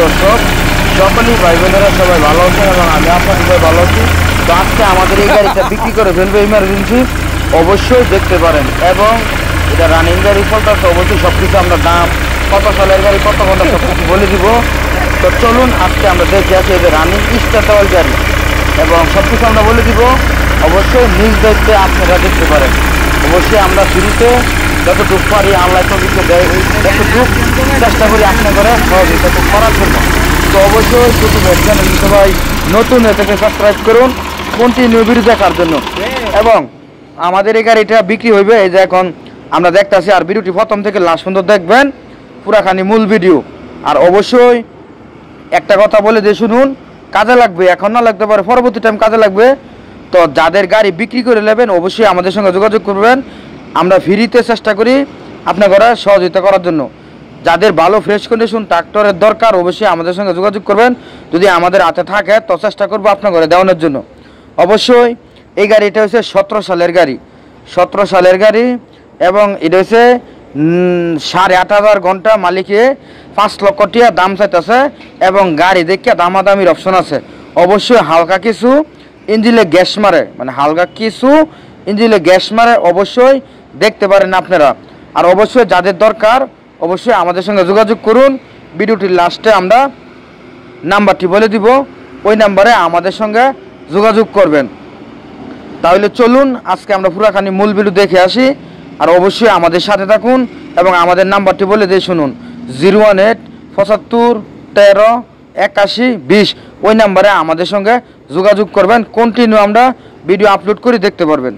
দর্শক সকলেই ভাই বোনেরা সবাই ভালো আছেন এবং আমি আপনার সবাই ভালো আছি। তো আজকে আমাদের এই গাড়িটা বিক্রি করে ফেলবে ইমার্জেন্সি, অবশ্যই দেখতে পারেন। এবং এটা রানিং গাড়ি চলতেছে, অবশ্যই সব কিছু আমরা দাম, কত সালের গাড়ি, কত ঘন্টা সব কিছু বলে দিব। তো চলুন আজকে আমরা দেখে আসি এটা রানিং স্টার্ট দেওয়ার গাড়ি এবং সব কিছু আমরা বলে দিব। অবশ্যই নিজ দায়িত্বে আপনারা দেখতে পারেন। অবশ্যই আমরা ফ্রিতে যতটুকু পারি আল্লাহ তৌফিক দেয় যতটুকু চেষ্টা করি আপনার করে সহযোগিতা করার জন্য। তো অবশ্যই ইউটিউবের চ্যানেল সবাই নতুন থেকে সাবস্ক্রাইব করুন কন্টিনিউ ভিডিও দেখার জন্য। এবং আমাদের এই গাড়িটা বিক্রি হইবে, এই যে এখন আমরা দেখতেছি। আর ভিডিওটি প্রথম থেকে লাস্ট পর্যন্ত দেখবেন, পুরাখানি মূল ভিডিও। আর অবশ্যই একটা কথা বলে দিয়ে শুনুন, কাজে লাগবে, এখন না লাগতে পারে পরবর্তী টাইম কাজে লাগবে। তো যাদের গাড়ি বিক্রি করে নেবেন অবশ্যই আমাদের সঙ্গে যোগাযোগ করবেন। আমরা ফ্রিতে চেষ্টা করি আপনার ঘরে সহযোগিতা করার জন্য। যাদের ভালো ফ্রেশ কন্ডিশন ট্রাক্টরের দরকার অবশ্যই আমাদের সঙ্গে যোগাযোগ করবেন। যদি আমাদের হাতে থাকে তো চেষ্টা করবো আপনার ঘরে দেওয়ানোর জন্য। অবশ্যই এই গাড়িটা হচ্ছে 17 সালের গাড়ি, 17 সালের গাড়ি। এবং এটা হচ্ছে 8,500 ঘন্টা, মালিকে 5 লক্ষ টাকা দাম চাইতেছে। এবং গাড়ি দেখে দামাদামির অপশন আছে। অবশ্যই হালকা কিছু ইঞ্জিনে গ্যাস মারে, মানে হালকা কিছু ইঞ্জিনে গ্যাস মারে, অবশ্যই দেখতে পারেন আপনারা। আর অবশ্যই যাদের দরকার অবশ্যই আমাদের সঙ্গে যোগাযোগ করুন। ভিডিওটির লাস্টে আমরা নাম্বারটি বলে দিব, ওই নাম্বারে আমাদের সঙ্গে যোগাযোগ করবেন। তাহলে চলুন আজকে আমরা পুরাখানি মূল ভিডিও দেখে আসি। আর অবশ্যই আমাদের সাথে থাকুন এবং আমাদের নাম্বারটি বলে দিয়ে শুনুন, 018 75 13 81 20। ওই নাম্বারে আমাদের সঙ্গে যোগাযোগ করবেন, কন্টিনিউ আমরা ভিডিও আপলোড করে দেখতে পারবেন।